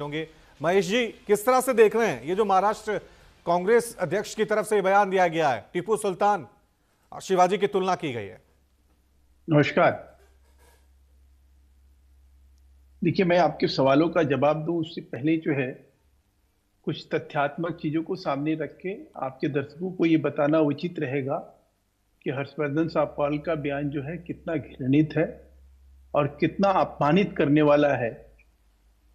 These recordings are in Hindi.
होंगे। महेश जी, किस तरह से देख रहे हैं ये जो महाराष्ट्र कांग्रेस अध्यक्ष की तरफ से बयान दिया गया है, टीपू सुल्तान और शिवाजी की तुलना की गई है? नमस्कार। देखिए, मैं आपके सवालों का जवाब दूं उससे पहले जो है कुछ तथ्यात्मक चीजों को सामने रख के आपके दर्शकों को ये बताना उचित रहेगा कि हर्षवर्धन साहपाल का बयान जो है कितना घृणित है और कितना अपमानित करने वाला है।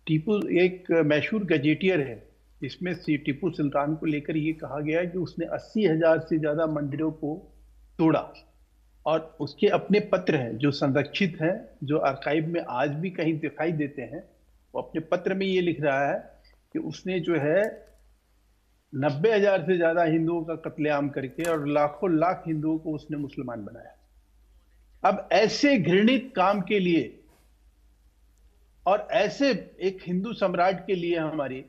टीपू एक मशहूर गजेटियर है जिसमें टीपू सुल्तान को लेकर ये कहा गया है कि उसने 80,000 से ज्यादा मंदिरों को तोड़ा और उसके अपने पत्र हैं जो संरक्षित हैं, जो आर्काइव में आज भी कहीं दिखाई देते हैं। वो अपने पत्र में ये लिख रहा है कि उसने जो है 90,000 से ज्यादा हिंदुओं का कत्लेआम करके और लाखों लाख हिंदुओं को उसने मुसलमान बनाया। अब ऐसे घृणित काम के लिए और ऐसे एक हिंदू सम्राट के लिए हमारी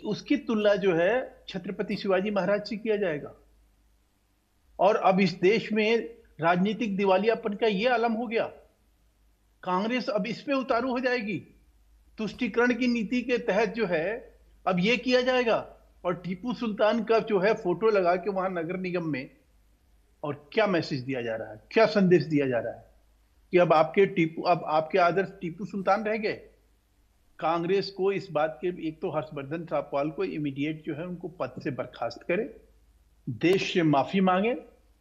उसकी तुलना जो है छत्रपति शिवाजी महाराज से किया जाएगा। और अब इस देश में राजनीतिक दिवालियापन का यह आलम हो गया। कांग्रेस अब इस पे उतारू हो जाएगी। तुष्टीकरण की नीति के तहत जो है अब यह किया जाएगा और टीपू सुल्तान का जो है फोटो लगा के वहां नगर निगम में, और क्या मैसेज दिया जा रहा है, क्या संदेश दिया जा रहा है कि अब आपके आदर्श टीपू सुल्तान रह गए। कांग्रेस को इस बात के, एक तो हर्षवर्धन साहपाल को इमीडिएट जो है उनको पद से बर्खास्त करे, देश से माफी मांगे।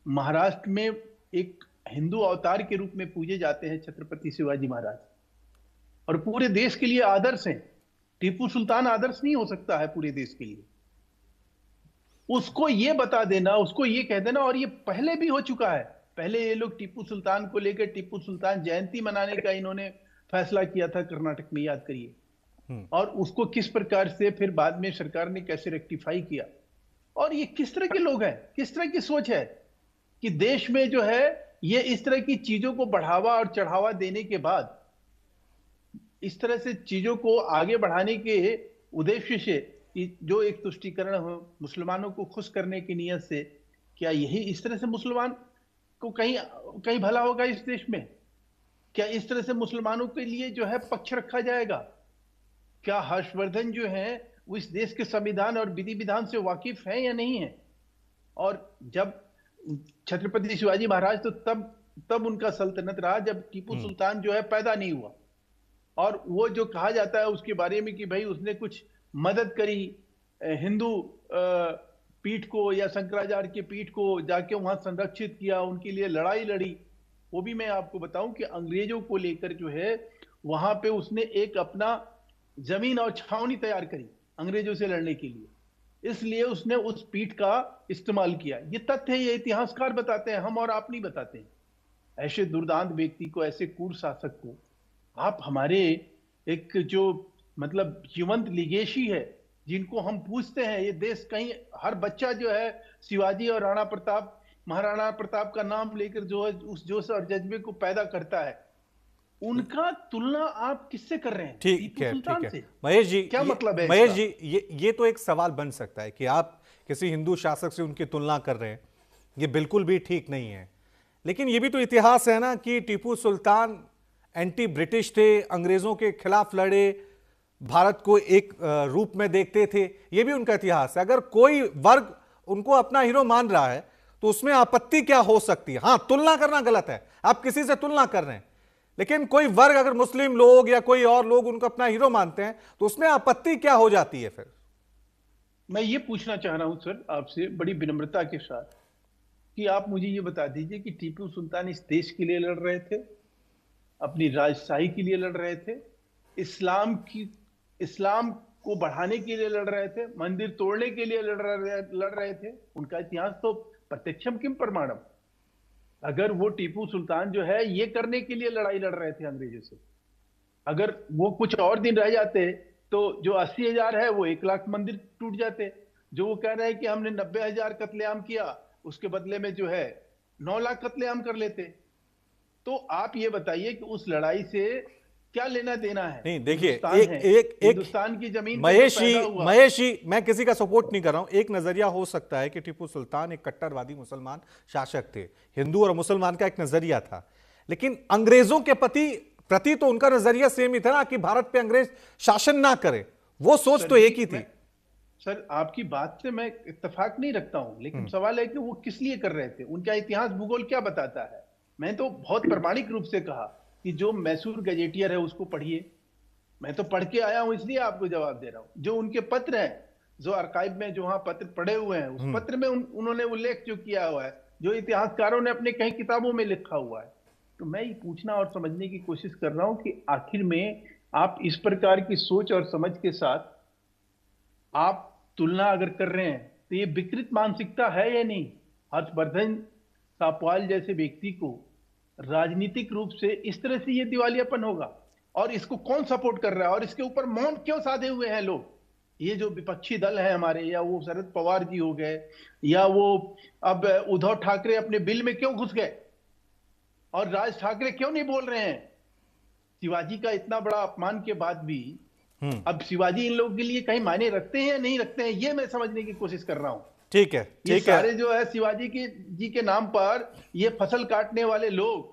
महाराष्ट्र में एक हिंदू अवतार के रूप में पूजे जाते हैं छत्रपति शिवाजी महाराज और पूरे देश के लिए आदर्श हैं। टीपू सुल्तान आदर्श नहीं हो सकता है पूरे देश के लिए। उसको ये बता देना, उसको ये कह देना, और ये पहले भी हो चुका है। पहले ये लोग टीपू सुल्तान को लेकर टीपू सुल्तान जयंती मनाने का इन्होंने फैसला किया था कर्नाटक में, याद करिए। और उसको किस प्रकार से फिर बाद में सरकार ने कैसे रेक्टिफाई किया। और ये किस तरह के लोग हैं, किस तरह की सोच है कि देश में जो है ये इस तरह की चीजों को बढ़ावा और चढ़ावा देने के बाद, इस तरह से चीजों को आगे बढ़ाने के उद्देश्य से जो एक तुष्टीकरण हो मुसलमानों को खुश करने की नीयत से, क्या यही इस तरह से मुसलमान को कहीं कहीं भला होगा इस देश में? क्या इस तरह से मुसलमानों के लिए जो है पक्ष रखा जाएगा? क्या हर्षवर्धन जो है वो इस देश के संविधान और विधि विधान से वाकिफ है या नहीं है? और जब छत्रपति शिवाजी महाराज तो तब उनका सल्तनत रहा जब टीपू सुल्तान जो है पैदा नहीं हुआ। और वो जो कहा जाता है उसके बारे में कि भाई उसने कुछ मदद करी हिंदू पीठ को या शंकराचार्य के पीठ को जाके वहां संरक्षित किया, उनके लिए लड़ाई लड़ी। वो भी मैं आपको बताऊं कि अंग्रेजों को लेकर जो है वहां पे उसने एक अपना जमीन और छावनी तैयार करी अंग्रेजों से लड़ने के लिए, इसलिए उसने उस पीठ का इस्तेमाल किया। ये तथ्य ये इतिहासकार बताते हैं, हम और आप नहीं बताते हैं। ऐसे दुर्दांत व्यक्ति को, ऐसे क्रूर शासक को आप हमारे एक जो मतलब जीवंत लिगेशी है, जिनको हम पूछते हैं, ये देश कहीं हर बच्चा जो है शिवाजी और राणा प्रताप, महाराणा प्रताप का नाम लेकर जो है उस जोश और जज्बे को पैदा करता है, उनका तुलना आप किससे कर रहे हैं? ठीक है, सुल्तान ठीक है से। महेश जी, क्या मतलब है महेश इसका? जी, ये तो एक सवाल बन सकता है कि आप किसी हिंदू शासक से उनकी तुलना कर रहे हैं, ये बिल्कुल भी ठीक नहीं है। लेकिन ये भी तो इतिहास है ना कि टीपू सुल्तान एंटी ब्रिटिश थे, अंग्रेजों के खिलाफ लड़े, भारत को एक रूप में देखते थे, ये भी उनका इतिहास है। अगर कोई वर्ग उनको अपना हीरो मान रहा है तो उसमें आपत्ति क्या हो सकती है? हाँ, तुलना करना गलत है, आप किसी से तुलना कर रहे हैं, लेकिन कोई वर्ग, अगर मुस्लिम लोग या कोई और लोग उनको अपना हीरो मानते हैं तो उसमें आपत्ति क्या हो जाती है फिर? मैं ये पूछना चाह रहा हूं सर आपसे बड़ी विनम्रता के साथ कि आप मुझे ये बता दीजिए कि टीपू सुल्तान इस देश के लिए लड़ रहे थे, अपनी राजशाही के लिए लड़ रहे थे, इस्लाम को बढ़ाने के लिए लड़ रहे थे, मंदिर तोड़ने के लिए लड़ रहे थे? उनका इतिहास तो प्रत्यक्षम किम प्रमाणम। अगर वो टीपू सुल्तान जो है ये करने के लिए लड़ाई लड़ रहे थे अंग्रेजों से, अगर वो कुछ और दिन रह जाते तो जो 80,000 है वो 1 लाख मंदिर टूट जाते। जो वो कह रहे हैं कि हमने 90,000 कत्लेआम किया, उसके बदले में जो है 9 लाख कत्लेआम कर लेते। तो आप ये बताइए कि उस लड़ाई से क्या लेना देना है? नहीं, देखिए, हिंदुस्तान की जमीन महेश जी, मैं किसी का सपोर्ट नहीं कर रहा हूं। एक नजरिया हो सकता है कि टीपू सुल्तान एक कट्टरवादी मुसलमान शासक थे, हिंदू और मुसलमान का एक नजरिया था, लेकिन अंग्रेजों के प्रति प्रति तो उनका नजरिया सेम ही था ना कि भारत पे अंग्रेज शासन ना करे, वो सोच तो एक ही थी। सर आपकी बात से मैं इत्तेफाक नहीं रखता हूं, लेकिन सवाल है कि वो किस लिए कर रहे थे, उनका इतिहास भूगोल क्या बताता है। मैं तो बहुत प्रामाणिक रूप से कहा कि जो मैसूर गजेटियर है उसको पढ़िए, मैं तो पढ़ के आया हूं इसलिए आपको जवाब दे रहा हूं। जो उनके पत्र हैं, जो आर्काइव में जो वहां पत्र पड़े हुए हैं, उस पत्र में उन्होंने उल्लेख जो किया हुआ है, जो इतिहासकारों ने अपने कई किताबों में लिखा हुआ है। तो मैं ये पूछना और समझने की कोशिश कर रहा हूं कि आखिर में आप इस प्रकार की सोच और समझ के साथ आप तुलना अगर कर रहे हैं तो ये विकृत मानसिकता है या नहीं। हर्षवर्धन सापवाल जैसे व्यक्ति को राजनीतिक रूप से इस तरह से ये दिवालियापन होगा, और इसको कौन सपोर्ट कर रहा है, और इसके ऊपर मौन क्यों साधे हुए हैं लोग। ये जो विपक्षी दल है हमारे, या वो शरद पवार जी हो गए, या वो अब उद्धव ठाकरे अपने बिल में क्यों घुस गए, और राज ठाकरे क्यों नहीं बोल रहे हैं। शिवाजी का इतना बड़ा अपमान के बाद भी अब शिवाजी इन लोगों के लिए कहीं मायने रखते हैं या नहीं रखते हैं, ये मैं समझने की कोशिश कर रहा हूं। ठीक है, ये ठीक है। सारे जो है शिवाजी जी के नाम पर ये फसल काटने वाले लोग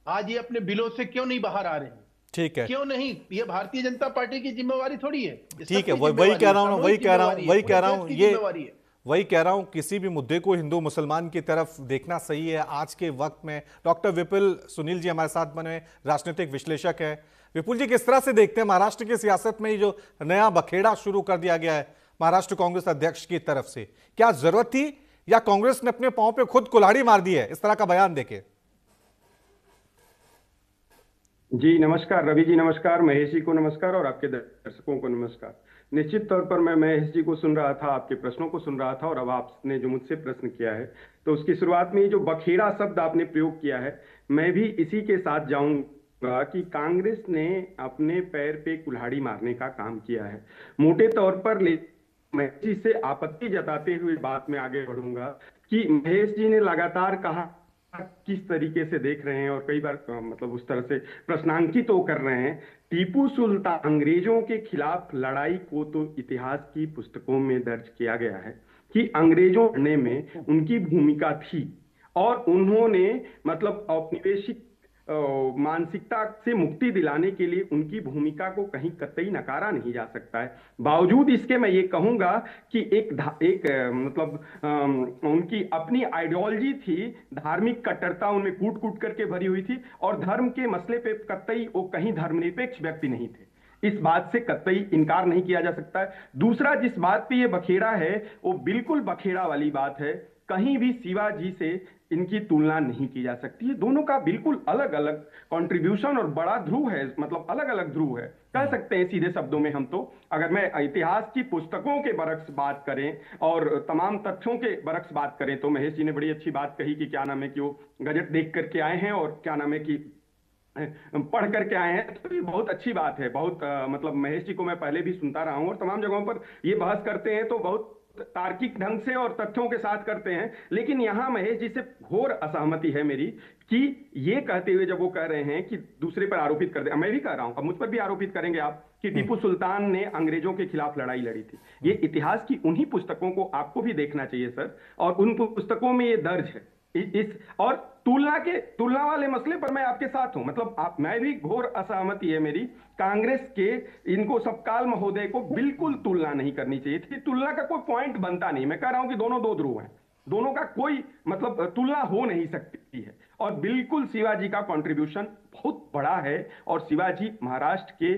आज ये अपने बिलों से क्यों नहीं बाहर आ रहे हैं। ठीक है, क्यों नहीं, ये भारतीय जनता पार्टी की जिम्मेवारी थोड़ी है। ठीक है, वही कह रहा हूं, वही कह रहा हूं, ये वही कह रहा हूं, किसी भी मुद्दे को हिंदू मुसलमान की तरफ देखना सही है आज के वक्त में। डॉक्टर विपुल सुनील जी हमारे साथ बने राजनीतिक विश्लेषक है। विपुल जी, किस तरह से देखते हैं महाराष्ट्र की सियासत में ये जो नया बखेड़ा शुरू कर दिया गया है महाराष्ट्र कांग्रेस अध्यक्ष की तरफ से, क्या जरूरत थी या कांग्रेस ने अपने पांव पे खुद कुल्हाड़ी मार दी है इस तरह का बयान देके? जी नमस्कार रवि जी, नमस्कार महेश जी को नमस्कार, और आपके दर्शकों को नमस्कार। निश्चित तौर पर मैं महेश जी को सुन रहा था, आपके प्रश्नों को सुन रहा था, और अब आपने जो मुझसे प्रश्न किया है तो उसकी शुरुआत में ये जो बखेड़ा शब्द आपने प्रयोग किया है, मैं भी इसी के साथ जाऊंगा कि कांग्रेस ने अपने पैर पे कुल्हाड़ी मारने का काम किया है मोटे तौर पर। महेश जी से आपत्ति जताते हुए बात में आगे बढ़ूंगा कि महेश जी ने लगातार कहा किस तरीके से देख रहे हैं, और कई बार मतलब उस तरह से प्रश्नांकित तो कर रहे हैं। टीपू सुल्तान अंग्रेजों के खिलाफ लड़ाई को तो इतिहास की पुस्तकों में दर्ज किया गया है कि अंग्रेजों लड़ने में उनकी भूमिका थी, और उन्होंने मतलब औपनिवेशिक मानसिकता से मुक्ति दिलाने के लिए उनकी भूमिका को कहीं कतई नकारा नहीं जा सकता है। बावजूद इसके मैं ये कहूंगा कि एक मतलब उनकी अपनी आइडियोलॉजी थी, धार्मिक कट्टरता उनमें कूट कूट करके भरी हुई थी, और धर्म के मसले पे कतई वो कहीं धर्मनिरपेक्ष व्यक्ति नहीं थे। इस बात से कतई इनकार नहीं किया जा सकता है। दूसरा, जिस बात पे ये बखेड़ा है वो बिल्कुल बखेड़ा वाली बात है, कहीं भी शिवाजी से इनकी तुलना नहीं की जा सकती है। दोनों का बिल्कुल अलग अलग कंट्रीब्यूशन और बड़ा ध्रुव है, मतलब अलग अलग ध्रुव है कह सकते हैं सीधे शब्दों में हम तो। अगर मैं इतिहास की पुस्तकों के बरक्स बात करें और तमाम तथ्यों के बरक्स बात करें तो महेश जी ने बड़ी अच्छी बात कही कि क्या नाम है कि वो गजट देख करके आए हैं और क्या नाम है कि पढ़ करके आए हैं, तो ये बहुत अच्छी बात है। बहुत मतलब महेश जी को मैं पहले भी सुनता रहा हूं, और तमाम जगहों पर ये बहस करते हैं तो बहुत तार्किक ढंग से और तथ्यों के साथ करते हैं। लेकिन यहां महेश जी से घोर असहमति है मेरी कि ये कहते हुए जब वो कह रहे हैं कि दूसरे पर आरोपित कर दे, मैं भी कह रहा हूं, अब मुझ पर भी आरोपित करेंगे आप कि टीपू सुल्तान ने अंग्रेजों के खिलाफ लड़ाई लड़ी थी। ये इतिहास की उन्हीं पुस्तकों को आपको भी देखना चाहिए सर, और उन पुस्तकों में ये दर्ज है। इस और तुलना वाले मसले पर मैं आपके साथ हूं, मतलब मैं भी घोर असहमति है मेरी। कांग्रेस के इनको सबकाल महोदय को बिल्कुल तुलना नहीं करनी चाहिए थी, तुलना का कोई पॉइंट बनता नहीं। मैं कह रहा हूं कि दोनों दो ध्रुव हैं, दोनों का कोई मतलब तुलना हो नहीं सकती है। और बिल्कुल शिवाजी का कंट्रीब्यूशन बहुत बड़ा है, और शिवाजी महाराष्ट्र के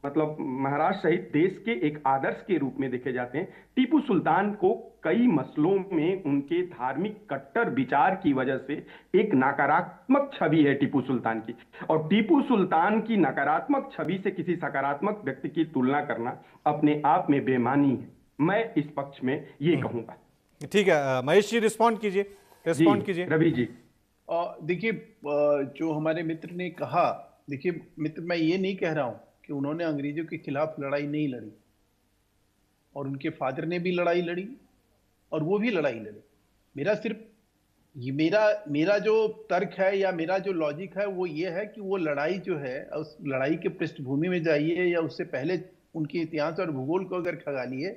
मतलब महाराष्ट्र सहित देश के एक आदर्श के रूप में देखे जाते हैं। टीपू सुल्तान को कई मसलों में उनके धार्मिक कट्टर विचार की वजह से एक नकारात्मक छवि है टीपू सुल्तान की, और टीपू सुल्तान की नकारात्मक छवि से किसी सकारात्मक व्यक्ति की तुलना करना अपने आप में बेईमानी है। मैं इस पक्ष में ये कहूंगा। ठीक है महेश जी, रिस्पॉन्ड कीजिए रवि जी। देखिए, जो हमारे मित्र ने कहा, देखिए मित्र, मैं ये नहीं कह रहा हूं कि उन्होंने अंग्रेजों के खिलाफ लड़ाई नहीं लड़ी, और उनके फादर ने भी लड़ाई लड़ी और वो भी लड़ाई लड़े। मेरा सिर्फ ये मेरा जो तर्क है या मेरा जो लॉजिक है वो ये है कि वो लड़ाई जो है, उस लड़ाई के पृष्ठभूमि में जाइए या उससे पहले उनके इतिहास और भूगोल को अगर खंगालिए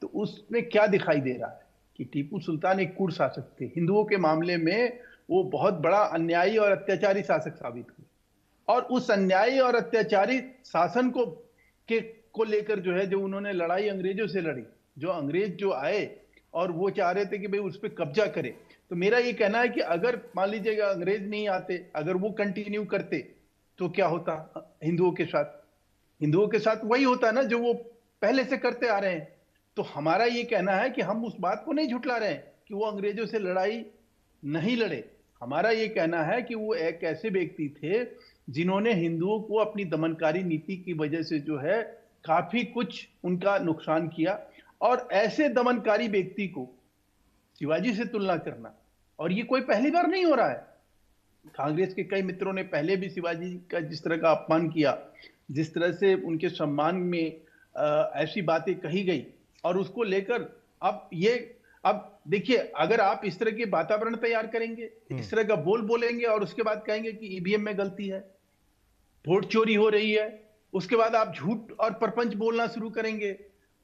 तो उसमें क्या दिखाई दे रहा है कि टीपू सुल्तान एक क्रूर शासक थे। हिंदुओं के मामले में वो बहुत बड़ा अन्यायी और अत्याचारी शासक साबित हुए। और उस अन्यायी और अत्याचारी शासन को लेकर जो है, जो उन्होंने लड़ाई अंग्रेजों से लड़ी, जो अंग्रेज जो आए और वो चाह रहे थे कि भाई उस पर कब्जा करे, तो मेरा ये कहना है कि अगर मान लीजिएगा अंग्रेज नहीं आते, अगर वो कंटिन्यू करते तो क्या होता हिंदुओं के साथ? हिंदुओं के साथ वही होता ना जो वो पहले से करते आ रहे हैं। तो हमारा ये कहना है कि हम उस बात को नहीं झुठला रहे हैं कि वो अंग्रेजों से लड़ाई नहीं लड़े। हमारा ये कहना है कि वो एक ऐसे व्यक्ति थे जिन्होंने हिंदुओं को अपनी दमनकारी नीति की वजह से जो है काफी कुछ उनका नुकसान किया, और ऐसे दमनकारी व्यक्ति को शिवाजी से तुलना करना, और ये कोई पहली बार नहीं हो रहा है। कांग्रेस के कई मित्रों ने पहले भी शिवाजी का जिस तरह का अपमान किया, जिस तरह से उनके सम्मान में ऐसी बातें कही गई, और उसको लेकर अब देखिए, अगर आप इस तरह के वातावरण तैयार करेंगे, इस तरह का बोलेंगे और उसके बाद कहेंगे कि ईवीएम में गलती है, वोट चोरी हो रही है, उसके बाद आप झूठ और प्रपंच बोलना शुरू करेंगे,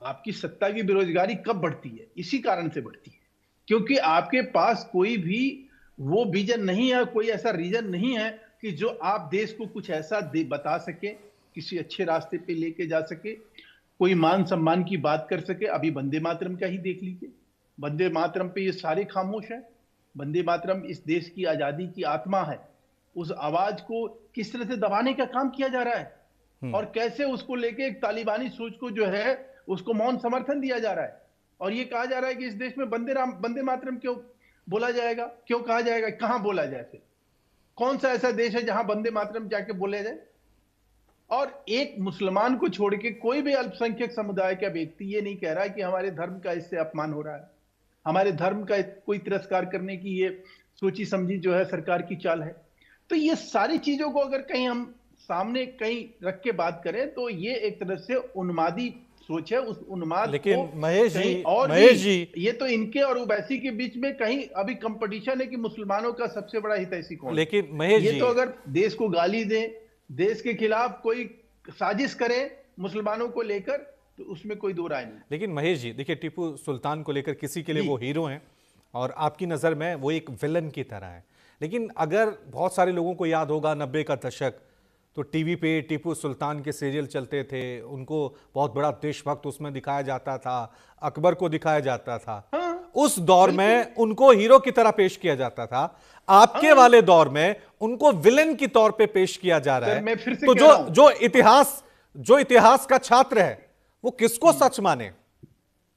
आपकी सत्ता की बेरोजगारी कब बढ़ती है? इसी कारण से बढ़ती है, क्योंकि आपके पास कोई भी वो विजन नहीं है, कोई ऐसा रीजन नहीं है कि जो आप देश को कुछ ऐसा बता सके, किसी अच्छे रास्ते पे लेके जा सके, कोई मान सम्मान की बात कर सके। अभी वंदे मातरम का ही देख लीजिए, वंदे मातरम पे ये सारे खामोश हैं। वंदे मातरम इस देश की आजादी की आत्मा है, उस आवाज को किस तरह से दबाने का काम किया जा रहा है, और कैसे उसको लेके एक तालिबानी सोच को जो है उसको मौन समर्थन दिया जा रहा है, और ये कहा जा रहा है कि इस देश में वंदे मातरम क्यों बोला जाएगा, क्यों कहा जाएगा, कहां बोला जाए? फिर कौन सा ऐसा देश है जहां वंदे मातरम जाके बोले जाए? और एक मुसलमान को छोड़ के कोई भी अल्पसंख्यक समुदाय का व्यक्ति ये नहीं कह रहा है कि हमारे धर्म का इससे अपमान हो रहा है, हमारे धर्म का कोई तिरस्कार करने की ये सोची समझी जो है सरकार की चाल है। तो ये सारी चीजों को अगर कहीं हम सामने कहीं रख के बात करें तो ये एक तरह से उन्मादी सोच है। उस उन्माद लेकिन को महेश जी, और महेश जी, ये तो इनके और ओवैसी के बीच में कहीं अभी कंपटीशन है कि मुसलमानों का सबसे बड़ा हितैषी कौन है। लेकिन महेश ये जी, तो अगर देश को गाली दें, देश के खिलाफ कोई साजिश करे मुसलमानों को लेकर, तो उसमें कोई दो राय नहीं। लेकिन महेश जी देखिए, टीपू सुल्तान को लेकर किसी के लिए वो हीरो हैं और आपकी नज़र में वो एक विलन की तरह है। लेकिन अगर बहुत सारे लोगों को याद होगा 90 का दशक, तो टीवी पे टीपू सुल्तान के सीरियल चलते थे, उनको बहुत बड़ा देशभक्त उसमें दिखाया जाता था, अकबर को दिखाया जाता था। हाँ, उस दौर में उनको हीरो की तरह पेश किया जाता था। आपके वाले दौर में उनको विलेन की तौर पे पेश किया जा रहा है। मैं फिर से तो कह रहा हूं, जो इतिहास का छात्र है वो किसको सच माने?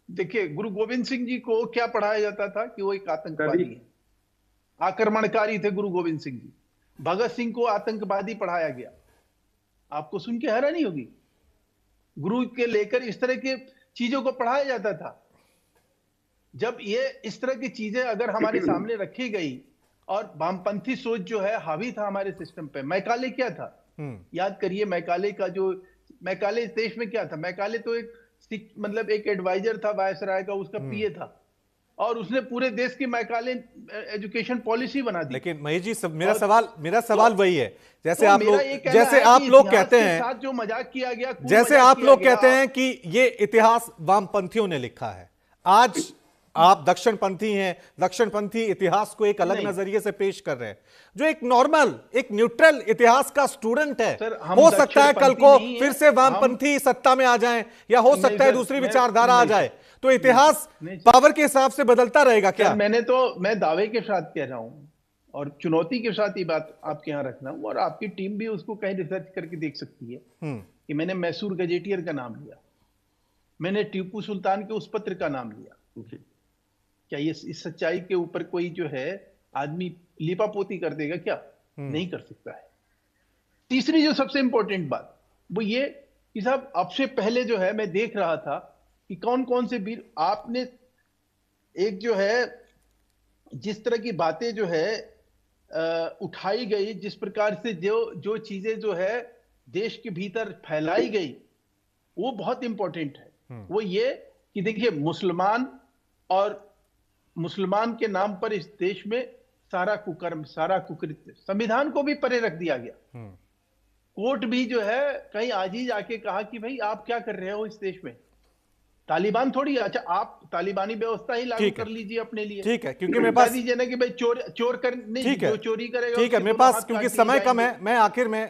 देखिए, गुरु गोविंद सिंह जी को क्या पढ़ाया जाता था कि वो एक आतंकवादी है, आक्रमणकारी थे गुरु गोविंद सिंह जी। भगत सिंह को आतंकवादी पढ़ाया गया। आपको सुन के हैरानी होगी, गुरु के लेकर इस तरह के चीजों को पढ़ाया जाता था। जब ये इस तरह की चीजें अगर हमारे सामने रखी गई और वामपंथी सोच जो है हावी था हमारे सिस्टम पे। मैकाले क्या था, याद करिए, मैकाले इस देश में क्या था? मैकाले तो मतलब एक एडवाइजर था वायसराय का, उसका पीए था, और उसने पूरे देश की मैकाले एजुकेशन पॉलिसी बना दी। लेकिन महेश जी, मेरा सवाल वही है, जैसे आप लोग कहते हैं, साथ जो मजाक किया गया, जैसे आप लोग कहते हैं कि ये इतिहास वामपंथियों ने लिखा है। आज आप दक्षिणपंथी हैं, दक्षिणपंथी इतिहास को एक अलग नजरिए से पेश कर रहे हैं। जो एक नॉर्मल, एक न्यूट्रल इतिहास का स्टूडेंट है, हो सकता है कल को फिर से वामपंथी सत्ता में आ जाएं, या हो सकता है दूसरी विचारधारा आ जाए, तो इतिहास पावर के हिसाब से बदलता रहेगा क्या? मैं दावे के साथ कह रहा हूं और चुनौती के साथ ये बात आपके यहां रखना हूं, और आपकी टीम भी उसको कहीं रिसर्च करके देख सकती है कि मैंने मैसूर गजेटियर का नाम लिया, मैंने टीपू सुल्तान के उस पत्र का नाम लिया। क्या ये इस सच्चाई के ऊपर कोई जो है आदमी लिपापोती कर देगा क्या? नहीं कर सकता है। तीसरी जो सबसे इंपॉर्टेंट बात वो ये कि साहब, अब से पहले जो है मैं देख रहा था कि कौन कौन से वीर आपने एक जो है जिस तरह की बातें जो है उठाई गई, जिस प्रकार से जो चीजें जो है देश के भीतर फैलाई गई, वो बहुत इंपॉर्टेंट है। वो ये कि देखिए, मुसलमान के नाम पर इस देश में सारा कुकर्म, सारा कुकृत्य, संविधान को भी परे रख दिया गया। कोर्ट भी जो है कहीं आज ही जाके कहा कि भाई आप क्या कर रहे हो इस देश में, तालिबान थोड़ी, अच्छा आप तालिबानी व्यवस्था ही लागू ठीक है। कर लीजिए अपने लिए। ठीक है, क्योंकि मेरे पास कह दीजिए ना कि भाई चोर कर नहीं, ठीक है, जो चोरी करेगा ठीक है, उसके मेरे दोनों पास हाथ क्योंकि काट दिए समय कम जाएंगे, है, मैं आखिर में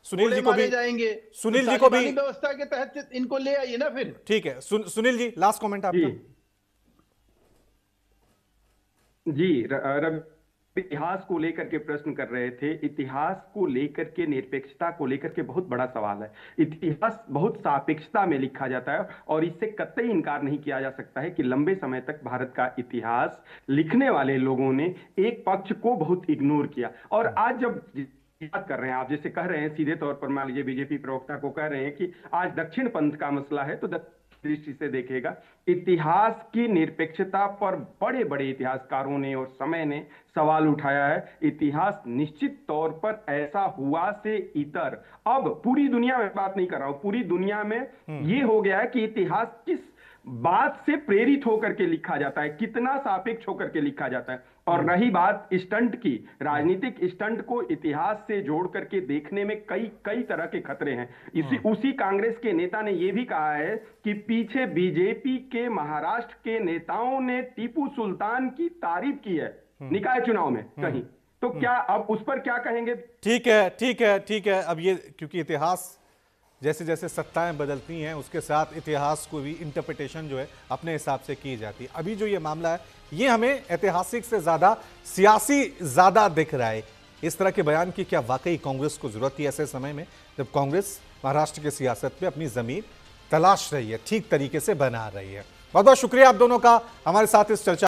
सुनील कोड़े जी को मारे भी, जाएंगे। सुनील तो जी को भी, तालिबानी व्यवस्था के तहत इनको ले आइए ना फिर। ठीक है, सुनील जी लास्ट कमेंट जी आपका। जी रवि, इतिहास को लेकर के प्रश्न कर रहे थे। इतिहास को लेकर के, निरपेक्षता को लेकर के बहुत बड़ा सवाल है। इतिहास बहुत सापेक्षता में लिखा जाता है और इससे कतई इनकार नहीं किया जा सकता है कि लंबे समय तक भारत का इतिहास लिखने वाले लोगों ने एक पक्ष को बहुत इग्नोर किया। और आज जब बात कर रहे हैं आप, जैसे कह रहे हैं सीधे तौर पर, मान लीजिए बीजेपी प्रवक्ता को कह रहे हैं कि आज दक्षिण पंथ का मसला है, तो दृष्टि से देखेगा, इतिहास की निरपेक्षता पर बड़े बड़े इतिहासकारों ने और समय ने सवाल उठाया है। इतिहास निश्चित तौर पर ऐसा हुआ से इतर, अब पूरी दुनिया में बात नहीं कर रहा हूं, पूरी दुनिया में ये हो गया है कि इतिहास किस बात से प्रेरित होकर के लिखा जाता है, कितना सापेक्ष होकर के लिखा जाता है। और रही बात स्टंट की, राजनीतिक स्टंट को इतिहास से जोड़ करके देखने में कई कई तरह के खतरे हैं। उसी कांग्रेस के नेता ने यह भी कहा है कि पीछे बीजेपी के महाराष्ट्र के नेताओं ने टीपू सुल्तान की तारीफ की है निकाय चुनाव में कहीं, तो क्या अब उस पर क्या कहेंगे? ठीक है, ठीक है, ठीक है। अब ये क्योंकि इतिहास जैसे जैसे सत्ताएं बदलती हैं उसके साथ इतिहास को भी इंटरप्रिटेशन जो है अपने हिसाब से की जाती है। अभी जो ये मामला है ये हमें ऐतिहासिक से ज्यादा सियासी ज्यादा दिख रहा है। इस तरह के बयान की क्या वाकई कांग्रेस को जरूरत थी ऐसे समय में जब कांग्रेस महाराष्ट्र की सियासत में अपनी जमीन तलाश रही है, ठीक तरीके से बना रही है। बहुत बहुत शुक्रिया आप दोनों का हमारे साथ इस चर्चा